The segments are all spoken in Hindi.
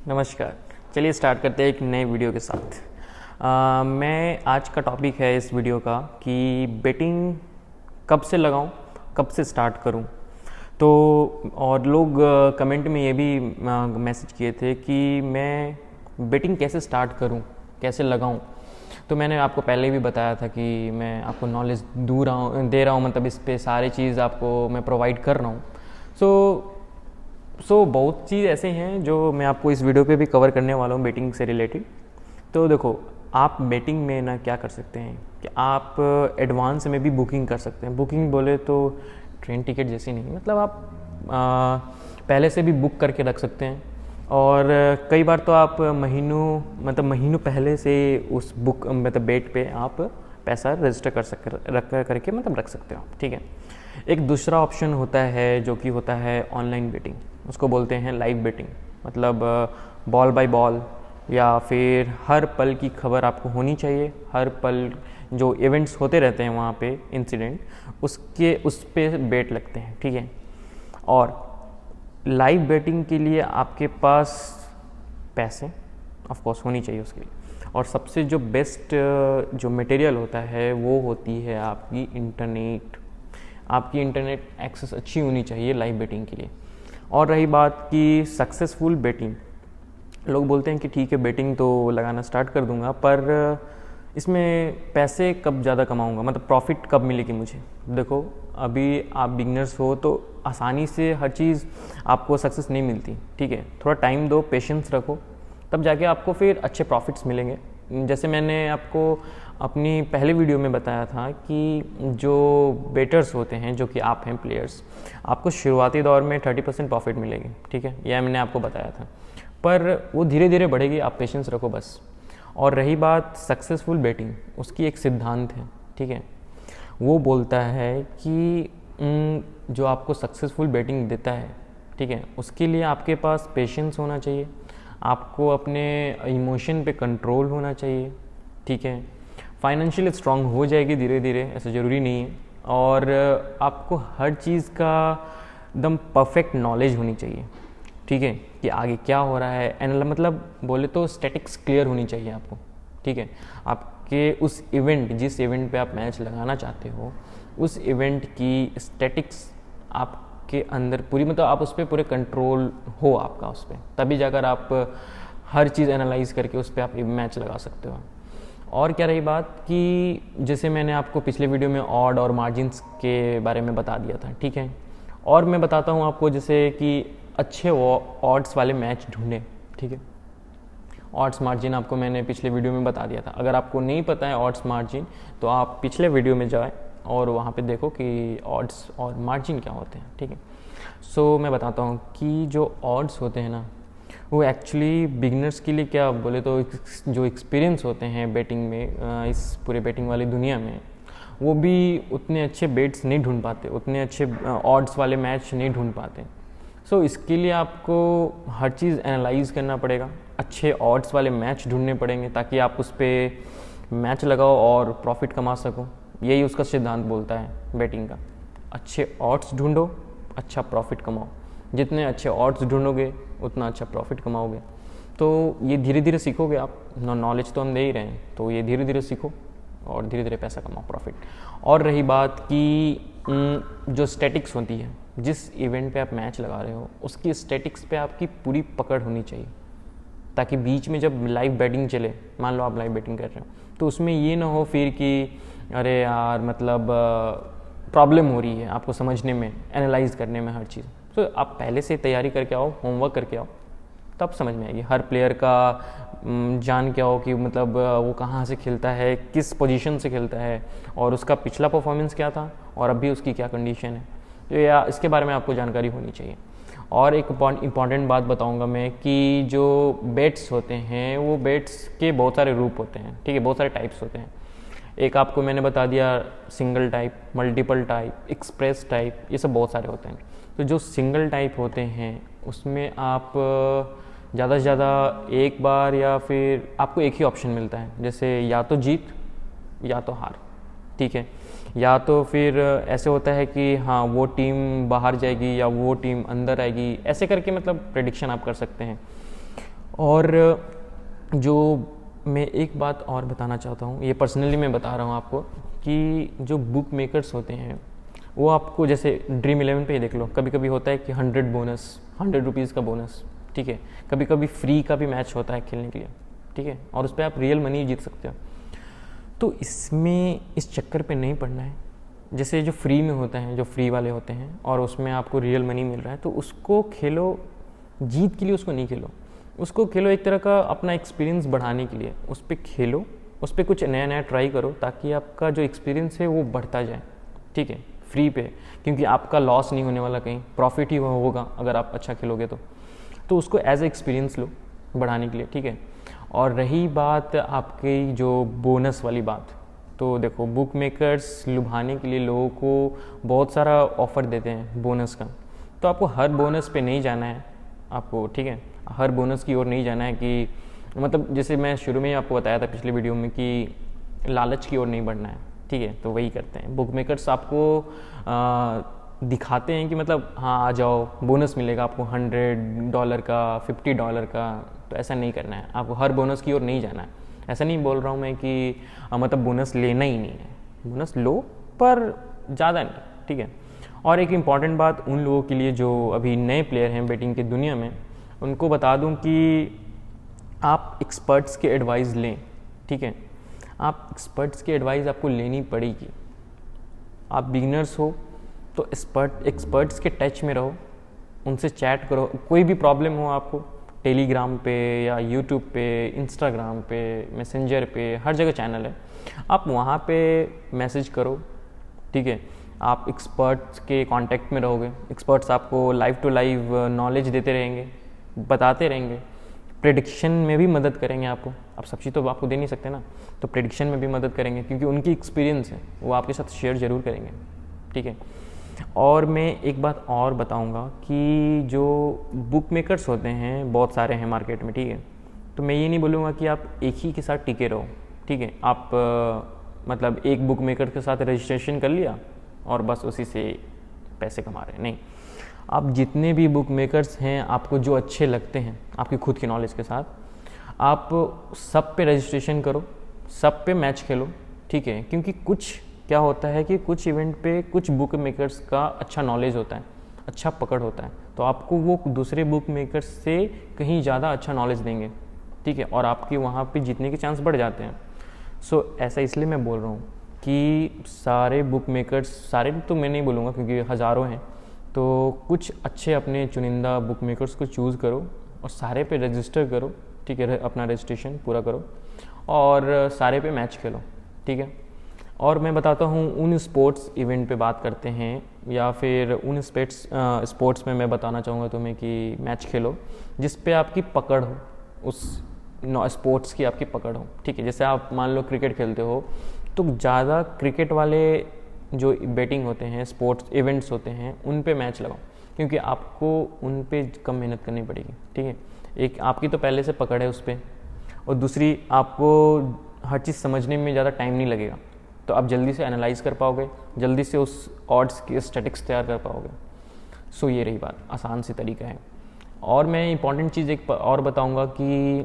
नमस्कार। चलिए स्टार्ट करते हैं एक नए वीडियो के साथ। मैं आज का टॉपिक है इस वीडियो का कि बेटिंग कब से लगाऊं, कब से स्टार्ट करूं। तो और लोग कमेंट में ये भी मैसेज किए थे कि मैं बेटिंग कैसे स्टार्ट करूं, कैसे लगाऊं। तो मैंने आपको पहले भी बताया था कि मैं आपको नॉलेज दे रहा हूँ, मतलब इस पे सारी चीज़ आपको मैं प्रोवाइड कर रहा हूँ। सो बहुत चीज़ ऐसे हैं जो मैं आपको इस वीडियो पे भी कवर करने वाला हूँ बेटिंग से रिलेटेड। तो देखो, आप बेटिंग में ना क्या कर सकते हैं कि आप एडवांस में भी बुकिंग कर सकते हैं। बुकिंग बोले तो ट्रेन टिकट जैसी नहीं, मतलब आप पहले से भी बुक करके रख सकते हैं। और कई बार तो आप महीनों पहले से उस बुक मतलब बेट पे आप पैसा रजिस्टर करके मतलब रख सकते हो। ठीक है। एक दूसरा ऑप्शन होता है जो कि होता है ऑनलाइन बेटिंग, उसको बोलते हैं लाइव बेटिंग। मतलब बॉल बाय बॉल, या फिर हर पल की खबर आपको होनी चाहिए। हर पल जो इवेंट्स होते रहते हैं वहाँ पे इंसिडेंट, उस पे बेट लगते हैं। ठीक है। और लाइव बेटिंग के लिए आपके पास पैसे ऑफ कोर्स होनी चाहिए उसके लिए। और सबसे जो बेस्ट जो मटेरियल होता है वो होती है आपकी इंटरनेट। आपकी इंटरनेट एक्सेस अच्छी होनी चाहिए लाइव बेटिंग के लिए। और रही बात की सक्सेसफुल बेटिंग, लोग बोलते हैं कि ठीक है बेटिंग तो लगाना स्टार्ट कर दूंगा, पर इसमें पैसे कब ज़्यादा कमाऊंगा, मतलब प्रॉफिट कब मिलेगी मुझे। देखो, अभी आप बिगनर्स हो तो आसानी से हर चीज़ आपको सक्सेस नहीं मिलती। ठीक है, थोड़ा टाइम दो, पेशेंस रखो, तब जाके आपको फिर अच्छे प्रॉफिट्स मिलेंगे। जैसे मैंने आपको अपनी पहले वीडियो में बताया था कि जो बेटर्स होते हैं, जो कि आप हैं प्लेयर्स, आपको शुरुआती दौर में 30% प्रॉफिट मिलेगी। ठीक है, यह मैंने आपको बताया था, पर वो धीरे धीरे बढ़ेगी, आप पेशेंस रखो बस। और रही बात सक्सेसफुल बेटिंग, उसकी एक सिद्धांत है। ठीक है, वो बोलता है कि जो आपको सक्सेसफुल बेटिंग देता है, ठीक है, उसके लिए आपके पास पेशेंस होना चाहिए, आपको अपने इमोशन पे कंट्रोल होना चाहिए। ठीक है, फाइनेंशियल स्ट्रांग हो जाएगी धीरे धीरे, ऐसा ज़रूरी नहीं है। और आपको हर चीज़ का एकदम परफेक्ट नॉलेज होनी चाहिए। ठीक है, कि आगे क्या हो रहा है, एनाल मतलब बोले तो स्टैटिक्स क्लियर होनी चाहिए आपको। ठीक है, आपके उस इवेंट, जिस इवेंट पे आप मैच लगाना चाहते हो, उस इवेंट की स्टैटिक्स आपके अंदर पूरी, मतलब आप उस पर पूरे कंट्रोल हो आपका उस पर, तभी जाकर आप हर चीज़ एनालाइज करके उस पर आप मैच लगा सकते हो। और क्या रही बात कि जैसे मैंने आपको पिछले वीडियो में ऑड और मार्जिन्स के बारे में बता दिया था। ठीक है, और मैं बताता हूँ आपको जैसे कि अच्छे ऑड्स वाले मैच ढूंढें। ठीक है, ऑड्स मार्जिन आपको मैंने पिछले वीडियो में बता दिया था। अगर आपको नहीं पता है ऑड्स मार्जिन, तो आप पिछले वीडियो में जाएं और वहाँ पे देखो कि ऑड्स और मार्जिन क्या होते हैं। ठीक है, सो मैं बताता हूँ कि जो ऑड्स होते हैं ना, वो एक्चुअली बिगिनर्स के लिए, क्या बोले तो जो एक्सपीरियंस होते हैं बेटिंग में, इस पूरे बेटिंग वाली दुनिया में, वो भी उतने अच्छे बेट्स नहीं ढूंढ पाते, उतने अच्छे ऑड्स वाले मैच नहीं ढूंढ पाते। सो इसके लिए आपको हर चीज़ एनालाइज करना पड़ेगा, अच्छे ऑड्स वाले मैच ढूंढने पड़ेंगे ताकि आप उस पर मैच लगाओ और प्रॉफिट कमा सको। यही उसका सिद्धांत बोलता है बेटिंग का। अच्छे ऑड्स ढूंढो, अच्छा प्रॉफिट कमाओ। जितने अच्छे ऑड्स ढूंढोगे उतना अच्छा प्रॉफिट कमाओगे। तो ये धीरे धीरे सीखोगे आप, नॉलेज तो हम दे ही रहे हैं, तो ये धीरे धीरे सीखो और धीरे धीरे पैसा कमाओ, प्रॉफिट। और रही बात कि जो स्टैटिक्स होती है, जिस इवेंट पे आप मैच लगा रहे हो, उसकी स्टैटिक्स पे आपकी पूरी पकड़ होनी चाहिए, ताकि बीच में जब लाइव बैटिंग चले, मान लो आप लाइव बैटिंग कर रहे हो, तो उसमें ये ना हो फिर कि अरे यार मतलब प्रॉब्लम हो रही है आपको समझने में, एनालाइज करने में हर चीज़। तो आप पहले से तैयारी करके आओ, होमवर्क करके आओ, तब समझ में आएगी हर प्लेयर का जान क्या हो कि मतलब वो कहाँ से खेलता है, किस पोजीशन से खेलता है, और उसका पिछला परफॉर्मेंस क्या था और अभी उसकी क्या कंडीशन है। तो या इसके बारे में आपको जानकारी होनी चाहिए। और एक इम्पॉर्टेंट बात बताऊंगा मैं कि जो बेट्स होते हैं, वो बेट्स के बहुत सारे रूप होते हैं। ठीक है, बहुत सारे टाइप्स होते हैं। एक आपको मैंने बता दिया single type, multiple type, express type, ये सब बहुत सारे होते हैं। तो जो सिंगल टाइप होते हैं उसमें आप ज़्यादा से ज़्यादा एक बार, या फिर आपको एक ही ऑप्शन मिलता है, जैसे या तो जीत या तो हार। ठीक है, या तो फिर ऐसे होता है कि हाँ वो टीम बाहर जाएगी या वो टीम अंदर आएगी, ऐसे करके मतलब प्रेडिक्शन आप कर सकते हैं। और जो मैं एक बात और बताना चाहता हूँ, ये पर्सनली मैं बता रहा हूँ आपको, कि जो बुक मेकर्स होते हैं वो आपको, जैसे ड्रीम 11 पे ही देख लो, कभी कभी होता है कि 100 बोनस, 100 रुपीज़ का बोनस, ठीक है। कभी कभी फ्री का भी मैच होता है खेलने के लिए, ठीक है, और उस पर आप रियल मनी जीत सकते हो। तो इसमें इस चक्कर पे नहीं पड़ना है। जैसे जो फ्री में होते हैं, जो फ्री वाले होते हैं और उसमें आपको रियल मनी मिल रहा है, तो उसको खेलो, जीत के लिए उसको नहीं खेलो, उसको खेलो एक तरह का अपना एक्सपीरियंस बढ़ाने के लिए। उस पर खेलो, उस पर कुछ नया नया ट्राई करो, ताकि आपका जो एक्सपीरियंस है वो बढ़ता जाए, ठीक है, फ्री पे, क्योंकि आपका लॉस नहीं होने वाला, कहीं प्रॉफिट ही होगा अगर आप अच्छा खेलोगे तो उसको एज ए एक्सपीरियंस लो बढ़ाने के लिए, ठीक है। और रही बात आपकी जो बोनस वाली बात, तो देखो बुक मेकर्स लुभाने के लिए लोगों को बहुत सारा ऑफ़र देते हैं बोनस का, तो आपको हर बोनस पे नहीं जाना है आपको, ठीक है, हर बोनस की ओर नहीं जाना है, कि मतलब जैसे मैं शुरू में ही आपको बताया था पिछले वीडियो में कि लालच की ओर नहीं बढ़ना है, ठीक है। तो वही करते हैं बुक मेकर्स, आपको दिखाते हैं कि मतलब हाँ आ जाओ, बोनस मिलेगा आपको $100 का, $50 का। तो ऐसा नहीं करना है, आपको हर बोनस की ओर नहीं जाना है। ऐसा नहीं बोल रहा हूँ मैं कि मतलब बोनस लेना ही नहीं है, बोनस लो पर ज़्यादा नहीं, ठीक है। और एक इम्पॉर्टेंट बात उन लोगों के लिए जो अभी नए प्लेयर हैं बेटिंग की दुनिया में, उनको बता दूं कि आप एक्सपर्ट्स के एडवाइस लें, ठीक है। आप एक्सपर्ट्स की एडवाइस आपको लेनी पड़ेगी। आप बिगिनर्स हो तो एक्सपर्ट्स के टच में रहो, उनसे चैट करो, कोई भी प्रॉब्लम हो आपको, टेलीग्राम पे या यूट्यूब पे, इंस्टाग्राम पे, मैसेंजर पे, हर जगह चैनल है, आप वहाँ पे मैसेज करो, ठीक है। आप एक्सपर्ट्स के कांटेक्ट में रहोगे, एक्सपर्ट्स आपको लाइव टू लाइव नॉलेज देते रहेंगे, बताते रहेंगे, प्रेडिक्शन में भी मदद करेंगे आपको। अब सब चीज़ तो आपको दे नहीं सकते ना, तो प्रेडिक्शन में भी मदद करेंगे, क्योंकि उनकी एक्सपीरियंस है, वो आपके साथ शेयर ज़रूर करेंगे, ठीक है। और मैं एक बात और बताऊंगा कि जो बुक मेकर्स होते हैं बहुत सारे हैं मार्केट में, ठीक है। तो मैं ये नहीं बोलूँगा कि आप एक ही के साथ टिके रहो, ठीक है। आप मतलब एक बुक मेकर के साथ रजिस्ट्रेशन कर लिया और बस उसी से पैसे कमा रहे हैं, नहीं। आप जितने भी बुक मेकर्स हैं, आपको जो अच्छे लगते हैं आपकी खुद की नॉलेज के साथ, आप सब पे रजिस्ट्रेशन करो, सब पे मैच खेलो, ठीक है। क्योंकि कुछ क्या होता है कि कुछ इवेंट पे कुछ बुक मेकर्स का अच्छा नॉलेज होता है, अच्छा पकड़ होता है, तो आपको वो दूसरे बुक मेकर्स से कहीं ज़्यादा अच्छा नॉलेज देंगे, ठीक है, और आपके वहाँ पे जीतने के चांस बढ़ जाते हैं। सो ऐसा इसलिए मैं बोल रहा हूँ कि सारे बुक मेकर्स, सारे तो मैं नहीं बोलूँगा क्योंकि हज़ारों हैं, तो कुछ अच्छे अपने चुनिंदा बुक मेकर्स को चूज़ करो और सारे पे रजिस्टर करो, ठीक है, अपना रजिस्ट्रेशन पूरा करो और सारे पे मैच खेलो, ठीक है। और मैं बताता हूँ उन स्पोर्ट्स इवेंट पे बात करते हैं, या फिर उन स्पोर्ट्स में मैं बताना चाहूँगा तुम्हें कि मैच खेलो जिस पे आपकी पकड़ हो, उस स्पोर्ट्स की आपकी पकड़ हो, ठीक है। जैसे आप मान लो क्रिकेट खेलते हो, तो ज़्यादा क्रिकेट वाले जो बेटिंग होते हैं, स्पोर्ट्स इवेंट्स होते हैं, उन पे मैच लगाओ, क्योंकि आपको उन पे कम मेहनत करनी पड़ेगी, ठीक है। एक आपकी तो पहले से पकड़ है उस पर, और दूसरी आपको हर चीज़ समझने में ज़्यादा टाइम नहीं लगेगा, तो आप जल्दी से एनालाइज कर पाओगे, जल्दी से उस ऑड्स की स्टैटिक्स तैयार कर पाओगे। सो ये रही बात, आसान सी तरीका है। और मैं इंपॉर्टेंट चीज़ एक और बताऊंगा कि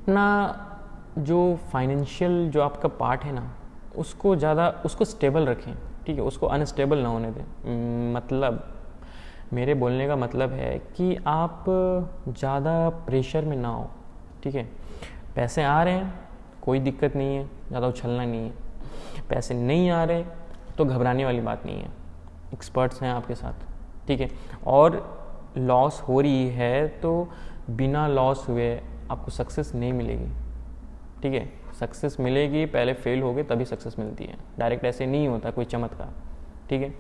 अपना जो फाइनेंशियल जो आपका पार्ट है ना, उसको स्टेबल रखें, ठीक है, उसको अनस्टेबल ना होने दें। मतलब मेरे बोलने का मतलब है कि आप ज़्यादा प्रेशर में ना हो, ठीक है। पैसे आ रहे हैं, कोई दिक्कत नहीं है, ज़्यादा उछलना नहीं है। पैसे नहीं आ रहे तो घबराने वाली बात नहीं है, एक्सपर्ट्स हैं आपके साथ, ठीक है। और लॉस हो रही है तो बिना लॉस हुए आपको सक्सेस नहीं मिलेगी, ठीक है। सक्सेस मिलेगी, पहले फेल होगे तभी सक्सेस मिलती है, डायरेक्ट ऐसे नहीं होता कोई चमत्कार, ठीक है।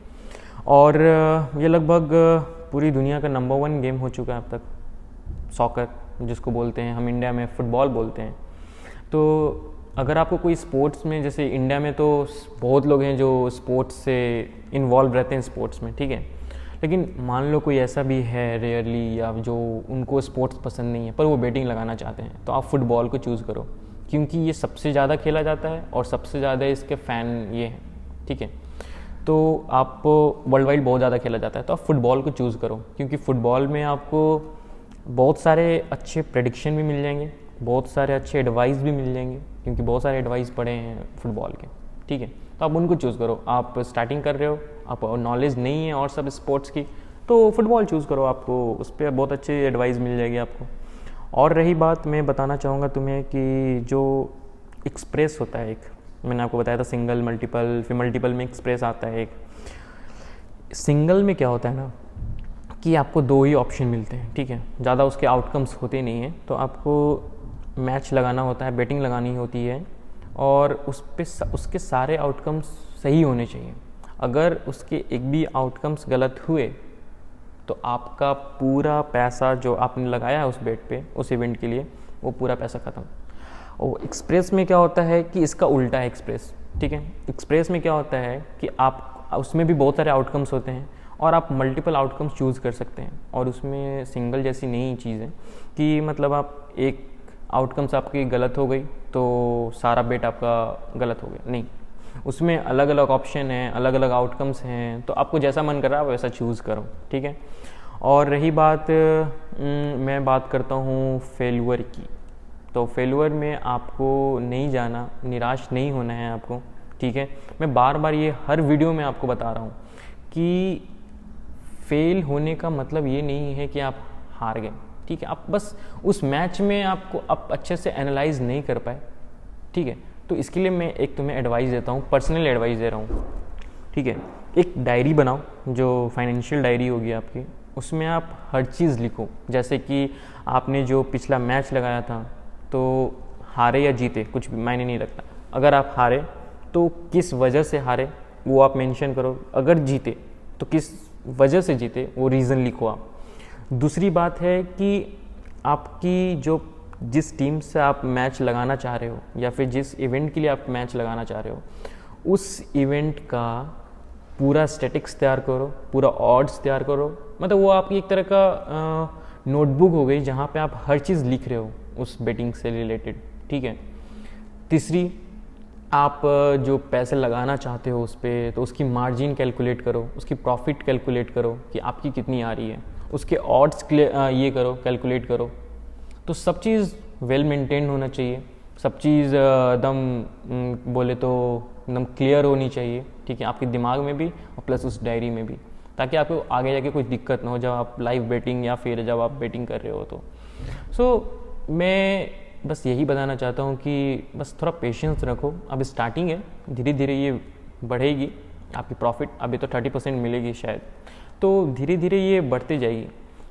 और ये लगभग पूरी दुनिया का नंबर 1 गेम हो चुका है अब तक, सॉकर जिसको बोलते हैं, हम इंडिया में फुटबॉल बोलते हैं। तो अगर आपको कोई स्पोर्ट्स में, जैसे इंडिया में तो बहुत लोग हैं जो स्पोर्ट्स से इन्वॉल्व रहते हैं स्पोर्ट्स में, ठीक है, लेकिन मान लो कोई ऐसा भी है रेयरली, या जो उनको स्पोर्ट्स पसंद नहीं है पर वो बेटिंग लगाना चाहते हैं, तो आप फुटबॉल को चूज़ करो, क्योंकि ये सबसे ज़्यादा खेला जाता है और सबसे ज़्यादा इसके फ़ैन ये हैं, ठीक है। तो आप वर्ल्ड वाइड बहुत ज़्यादा खेला जाता है, तो आप फुटबॉल को चूज़ करो, क्योंकि फ़ुटबॉल में आपको बहुत सारे अच्छे प्रेडिक्शन भी मिल जाएंगे, बहुत सारे अच्छे एडवाइस भी मिल जाएंगे, क्योंकि बहुत सारे एडवाइस पड़े हैं फुटबॉल के, ठीक है। तो आप उनको चूज़ करो। आप स्टार्टिंग कर रहे हो, आप नॉलेज नहीं है और सब स्पोर्ट्स की, तो फुटबॉल चूज़ करो, आपको उस पर बहुत अच्छी एडवाइस मिल जाएगी आपको। और रही बात, मैं बताना चाहूँगा तुम्हें कि जो एक्सप्रेस होता है, एक मैंने आपको बताया था सिंगल मल्टीपल, फिर मल्टीपल में एक्सप्रेस आता है। एक सिंगल में क्या होता है ना कि आपको 2 ही ऑप्शन मिलते हैं, ठीक है, ज़्यादा उसके आउटकम्स होते नहीं हैं। तो आपको मैच लगाना होता है, बैटिंग लगानी होती है, और उस पे उसके सारे आउटकम्स सही होने चाहिए। अगर उसके एक भी आउटकम्स गलत हुए तो आपका पूरा पैसा जो आपने लगाया है उस बेट पे, उस इवेंट के लिए, वो पूरा पैसा ख़त्म। और एक्सप्रेस में क्या होता है कि इसका उल्टा है एक्सप्रेस, ठीक है। एक्सप्रेस में क्या होता है कि आप उसमें भी बहुत सारे आउटकम्स होते हैं और आप मल्टीपल आउटकम्स चूज़ कर सकते हैं, और उसमें सिंगल जैसी नई चीज़ है कि मतलब आप एक आउटकम्स आपकी गलत हो गई तो सारा बेट आपका गलत हो गया, नहीं, उसमें अलग अलग ऑप्शन हैं, अलग अलग आउटकम्स हैं, तो आपको जैसा मन कर रहा है आप वैसा चूज़ करो, ठीक है। और रही बात, मैं बात करता हूँ फेल्यूर की, तो फेल्यूर में आपको नहीं जाना, निराश नहीं होना है आपको, ठीक है। मैं बार बार ये हर वीडियो में आपको बता रहा हूँ कि फेल होने का मतलब ये नहीं है कि आप हार गए, ठीक है। आप बस उस मैच में आपको आप अच्छे से एनालाइज नहीं कर पाए, ठीक है। तो इसके लिए मैं एक तुम्हें एडवाइस देता हूँ, पर्सनल एडवाइस दे रहा हूँ, ठीक है। एक डायरी बनाओ, जो फाइनेंशियल डायरी होगी आपकी, उसमें आप हर चीज़ लिखो। जैसे कि आपने जो पिछला मैच लगाया था, तो हारे या जीते कुछ भी मायने नहीं रखता। अगर आप हारे तो किस वजह से हारे वो आप मेंशन करो, अगर जीते तो किस वजह से जीते वो रीज़न लिखो आप। दूसरी बात है कि आपकी जो जिस टीम से आप मैच लगाना चाह रहे हो, या फिर जिस इवेंट के लिए आप मैच लगाना चाह रहे हो, उस इवेंट का पूरा स्टैटिक्स तैयार करो, पूरा ऑड्स तैयार करो। मतलब वो आपकी एक तरह का नोटबुक हो गई जहाँ पे आप हर चीज़ लिख रहे हो उस बेटिंग से रिलेटेड, ठीक है। तीसरी, आप जो पैसे लगाना चाहते हो उस पर, तो उसकी मार्जिन कैलकुलेट करो, उसकी प्रॉफिट कैलकुलेट करो कि आपकी कितनी आ रही है, उसके ऑड्स ये करो, कैलकुलेट करो। तो सब चीज़ वेल मेंटेन होना चाहिए, सब चीज़ एकदम बोले तो एकदम क्लियर होनी चाहिए, ठीक है, आपके दिमाग में भी और प्लस उस डायरी में भी, ताकि आपको आगे जाके कोई दिक्कत ना हो जब आप लाइव बेटिंग या फिर जब आप बेटिंग कर रहे हो। तो मैं बस यही बताना चाहता हूँ कि बस थोड़ा पेशेंस रखो। अब स्टार्टिंग है, धीरे धीरे ये बढ़ेगी आपकी प्रॉफिट, अभी तो 30% मिलेगी शायद, तो धीरे धीरे ये बढ़ते जाएगी।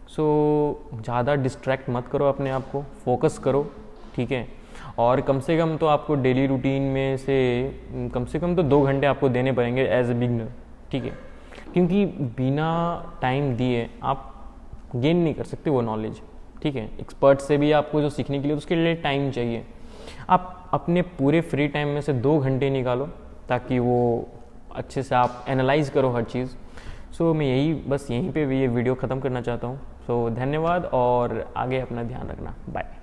ज़्यादा डिस्ट्रैक्ट मत करो अपने आप को, फोकस करो, ठीक है। और कम से कम तो आपको डेली रूटीन में से कम तो 2 घंटे आपको देने पड़ेंगे एज ए बिगनर, ठीक है, क्योंकि बिना टाइम दिए आप गेन नहीं कर सकते वो नॉलेज, ठीक है। एक्सपर्ट से भी आपको जो सीखने के लिए उसके लिए टाइम चाहिए। आप अपने पूरे फ्री टाइम में से 2 घंटे निकालो ताकि वो अच्छे से आप एनालाइज करो हर चीज़। मैं यहीं पे भी ये वीडियो ख़त्म करना चाहता हूँ। धन्यवाद और आगे अपना ध्यान रखना। बाय।